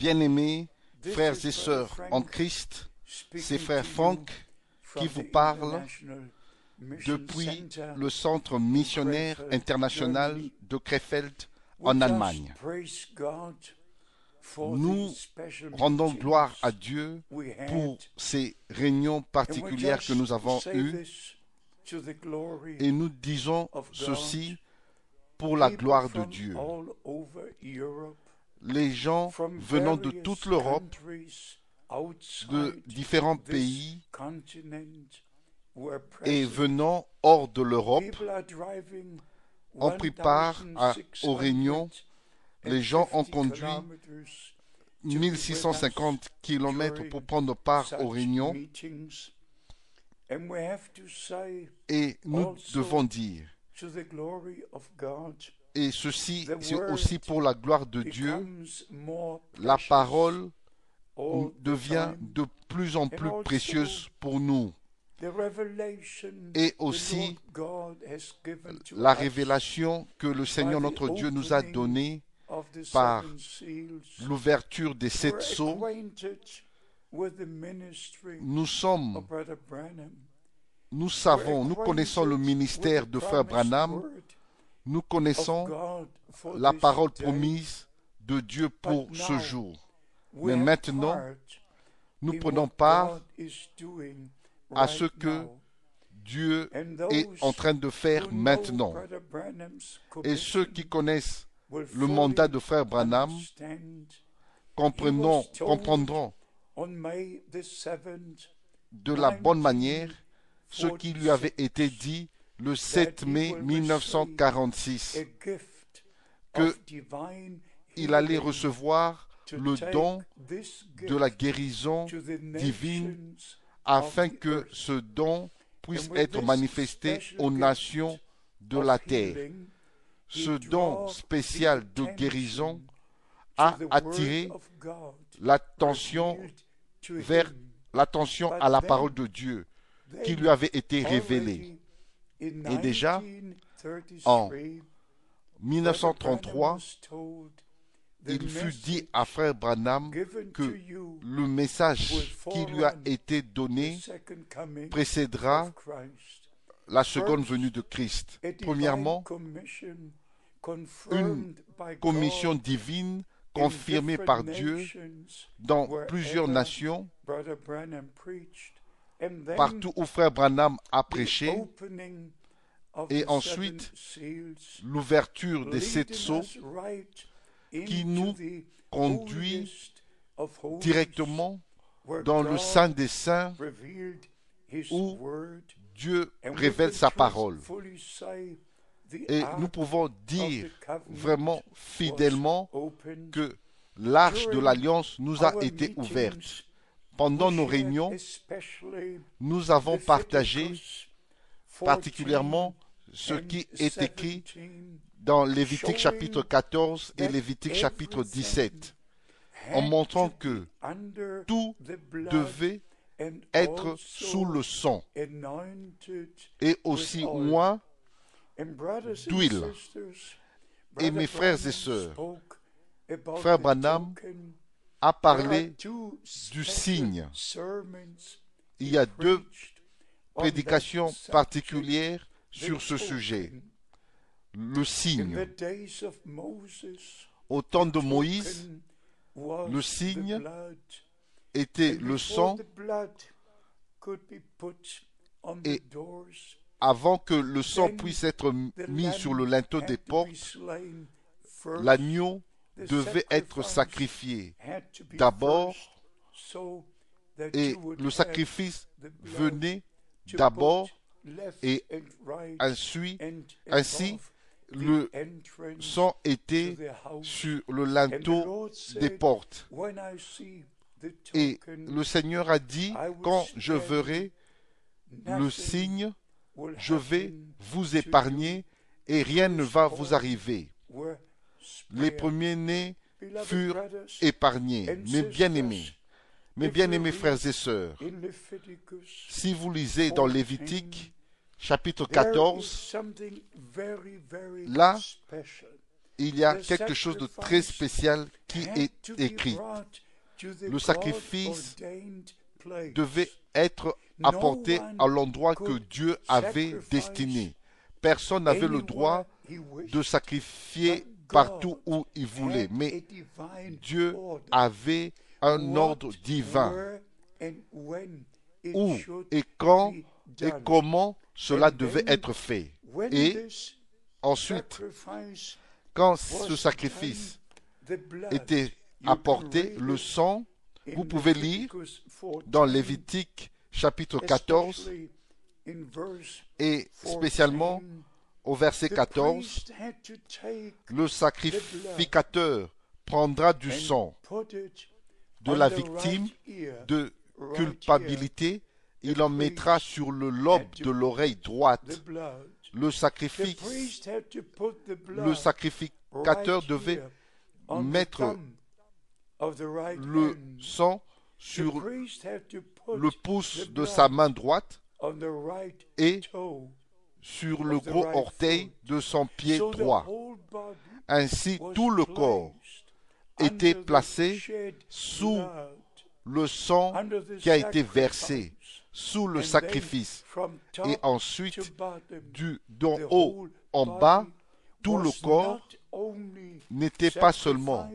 Bien-aimés frères et sœurs en Christ, c'est frère Franck qui vous parle depuis le Centre missionnaire international de Krefeld en Allemagne. Nous rendons gloire à Dieu pour ces réunions particulières que nous avons eues et nous disons ceci pour la gloire de Dieu. Les gens venant de toute l'Europe, de différents pays et venant hors de l'Europe, ont pris part aux réunions. Les gens ont conduit 1650 km pour prendre part aux réunions. Et nous devons dire, et ceci c'est aussi pour la gloire de Dieu, la parole devient de plus en plus précieuse pour nous. Et aussi la révélation que le Seigneur notre Dieu nous a donnée par l'ouverture des 7 sceaux. Nous savons, nous connaissons le ministère de Frère Branham, nous connaissons la parole promise de Dieu pour ce jour. Mais maintenant, nous prenons part à ce que Dieu est en train de faire maintenant. Et ceux qui connaissent le mandat de Frère Branham comprendront de la bonne manière ce qui lui avait été dit le 7 mai 1946, qu'il allait recevoir le don de la guérison divine afin que ce don puisse être manifesté aux nations de la terre. Ce don spécial de guérison a attiré l'attention à la parole de Dieu qui lui avait été révélée. Et déjà, en 1933, il fut dit à Frère Branham que le message qui lui a été donné précédera la seconde venue de Christ. Premièrement, une commission divine confirmée par Dieu dans plusieurs nations, partout où Frère Branham a prêché, et ensuite l'ouverture des 7 sceaux qui nous conduit directement dans le Saint des Saints où Dieu révèle sa parole. Et nous pouvons dire vraiment fidèlement que l'arche de l'Alliance nous a été ouverte. Pendant nos réunions, nous avons partagé particulièrement ce qui est écrit dans Lévitique chapitre 14 et Lévitique chapitre 17, en montrant que tout devait être sous le sang et aussi moins d'huile. Et mes frères et sœurs, Frère Branham a parlé du signe. Il y a 2 prédications particulières sur ce sujet. Le signe. Au temps de Moïse, le signe était le sang, et avant que le sang puisse être mis sur le linteau des portes, l'agneau devait être sacrifié d'abord, et le sacrifice venait d'abord, et ainsi le sang était sur le linteau des portes. Et le Seigneur a dit, quand je verrai le signe, je vais vous épargner et rien ne va vous arriver. Les premiers-nés furent épargnés. Mes bien-aimés frères et sœurs, si vous lisez dans Lévitique chapitre 14, là, il y a quelque chose de très spécial qui est écrit. Le sacrifice devait être apporté à l'endroit que Dieu avait destiné. Personne n'avait le droit de sacrifier partout où il voulait, mais Dieu avait un ordre divin. Où et quand et comment cela devait être fait. Et ensuite, quand ce sacrifice était apporté, le sang, vous pouvez lire dans Lévitique chapitre 14 et spécialement au verset 14, le sacrificateur prendra du sang de la victime de culpabilité, il en mettra sur le lobe de l'oreille droite. Le sacrificateur devait mettre le sang sur le pouce de sa main droite et sur le gros orteil de son pied droit. Ainsi, tout le corps était placé sous le sang qui a été versé, sous le sacrifice. Et ensuite, d'en haut en bas, tout le corps n'était pas seulement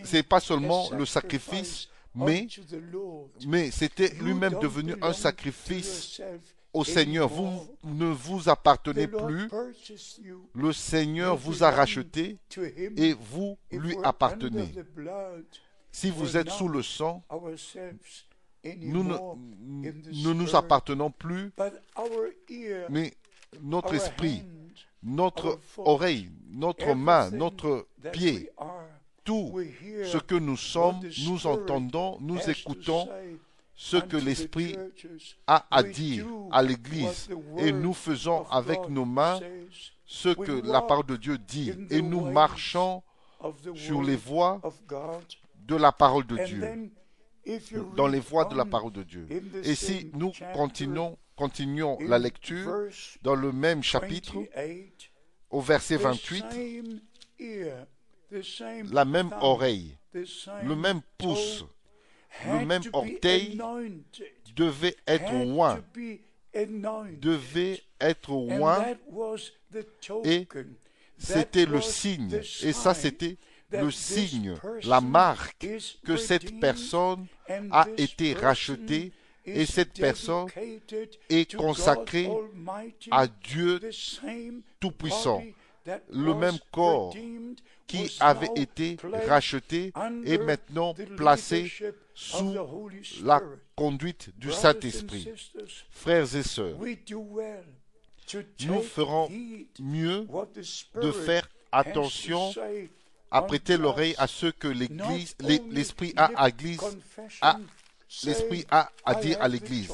c'est pas seulement le sacrifice, mais c'était lui-même devenu un sacrifice au Seigneur. Vous ne vous appartenez plus. Le Seigneur vous a racheté et vous lui appartenez. Si vous êtes sous le sang, nous ne nous appartenons plus, mais notre esprit, notre oreille, notre main, notre pied, tout ce que nous sommes, nous entendons, nous écoutons ce que l'Esprit a à dire à l'Église. Et nous faisons avec nos mains ce que la parole de Dieu dit. Et nous marchons sur les voies de la parole de Dieu. Dans les voies de la parole de Dieu. Et si nous continuons la lecture dans le même chapitre, au verset 28, la même oreille, le même pouce, le même orteil devait être oint, et c'était le signe, et ça c'était le signe, la marque que cette personne a été rachetée et cette personne est consacrée à Dieu Tout-Puissant. Le même corps qui avait été racheté est maintenant placé sous la conduite du Saint-Esprit. Frères et sœurs, nous ferons mieux de faire attention à prêter l'oreille à ce que l'Esprit a à dire à l'Église.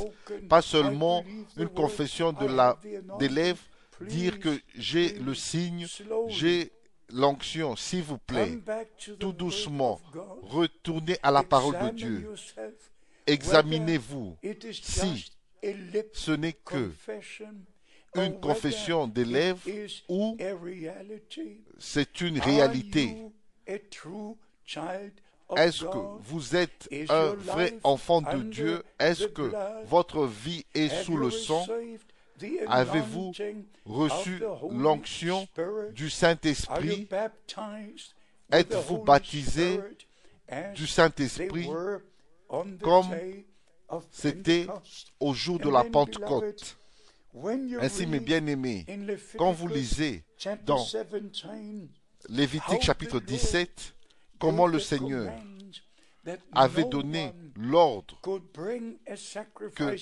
Pas seulement une confession des lèvres, dire que j'ai le signe, j'ai l'onction, s'il vous plaît, tout doucement, retournez à la parole de Dieu. Examinez-vous si ce n'est que une confession des lèvres ou c'est une réalité. Est-ce que vous êtes un vrai enfant de Dieu? Est-ce que votre vie est sous le sang? Avez-vous reçu l'onction du Saint-Esprit? Êtes-vous baptisé du Saint-Esprit comme c'était au jour de la Pentecôte? Ainsi, mes bien-aimés, quand vous lisez dans Lévitique chapitre 17, comment le Seigneur avait donné l'ordre que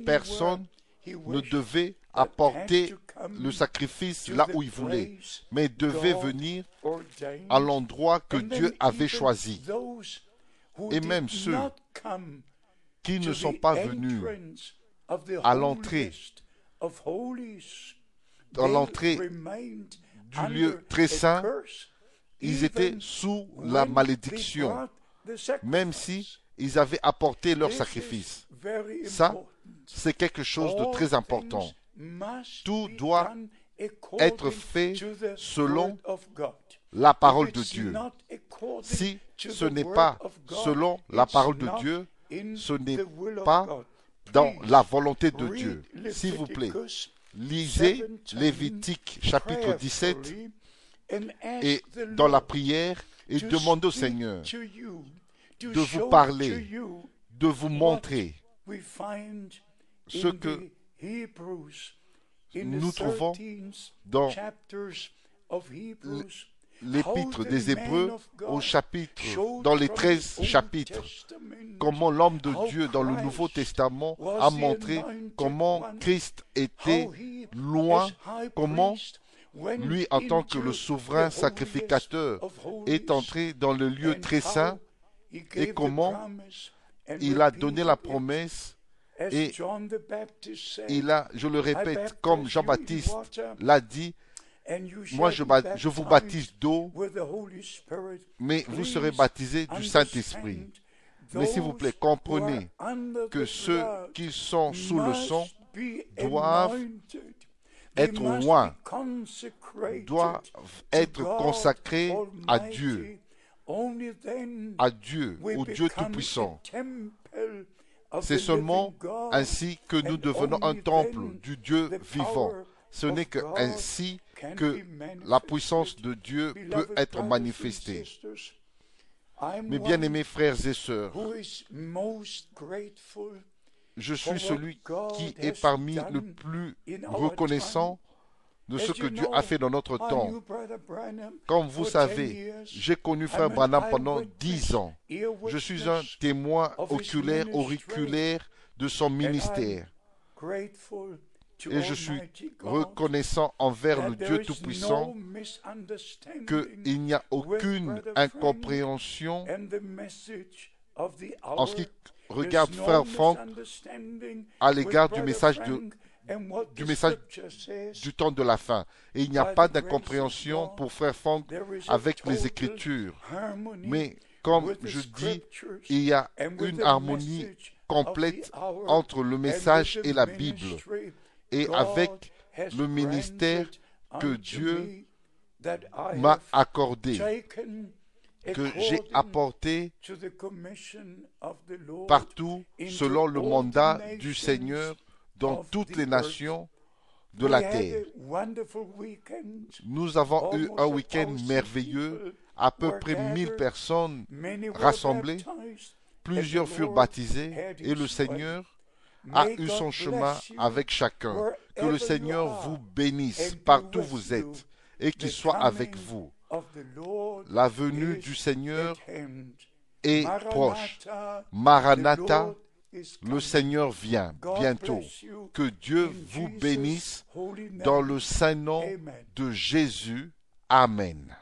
personne ne devait apporter le sacrifice là où il voulait, mais devait venir à l'endroit que Dieu avait choisi. Et même ceux qui ne sont pas venus à l'entrée, dans l'entrée du lieu très saint, ils étaient sous la malédiction, même si ils avaient apporté leur sacrifice. Ça, c'est quelque chose de très important. Tout doit être fait selon la parole de Dieu. Si ce n'est pas selon la parole de Dieu, ce n'est pas dans la volonté de Dieu. S'il vous plaît, lisez Lévitique chapitre 17 et dans la prière et demandez au Seigneur de vous parler, de vous montrer ce que nous trouvons dans l'épître des Hébreux au chapitre, dans les 13 chapitres, comment l'homme de Dieu dans le Nouveau Testament a montré comment Christ était loin, comment lui, en tant que le souverain sacrificateur, est entré dans le lieu très saint et comment il a donné la promesse et il a, je le répète, comme Jean-Baptiste l'a dit, moi je vous baptise d'eau, mais vous serez baptisés du Saint-Esprit. Mais s'il vous plaît, comprenez que ceux qui sont sous le sang doivent être loin, doivent être consacrés à Dieu, au Dieu Tout-Puissant. C'est seulement ainsi que nous devenons un temple du Dieu vivant. Ce n'est qu'ainsi que la puissance de Dieu peut être manifestée. Mes bien-aimés frères et sœurs, je suis celui qui est parmi le plus reconnaissant de ce que Dieu a fait dans notre temps. Comme vous savez, j'ai connu Frère Branham pendant 10 ans. Je suis un témoin oculaire, auriculaire de son ministère. Et je suis reconnaissant envers le Dieu Tout-Puissant qu'il n'y a aucune incompréhension en ce qui regarde Frère Franck à l'égard du message du temps de la fin. Et il n'y a pas d'incompréhension pour Frère Franck avec les Écritures. Mais comme je dis, il y a une harmonie complète entre le message et la Bible. Et avec le ministère que Dieu m'a accordé, que j'ai apporté partout selon le mandat du Seigneur dans toutes les nations de la terre. Nous avons eu un week-end merveilleux, à peu près 1000 personnes rassemblées, plusieurs furent baptisés et le Seigneur a eu son chemin avec chacun. Que le Seigneur vous bénisse partout où vous êtes et qu'il soit avec vous. La venue du Seigneur est proche. Maranatha, le Seigneur vient bientôt. Que Dieu vous bénisse dans le saint nom de Jésus. Amen.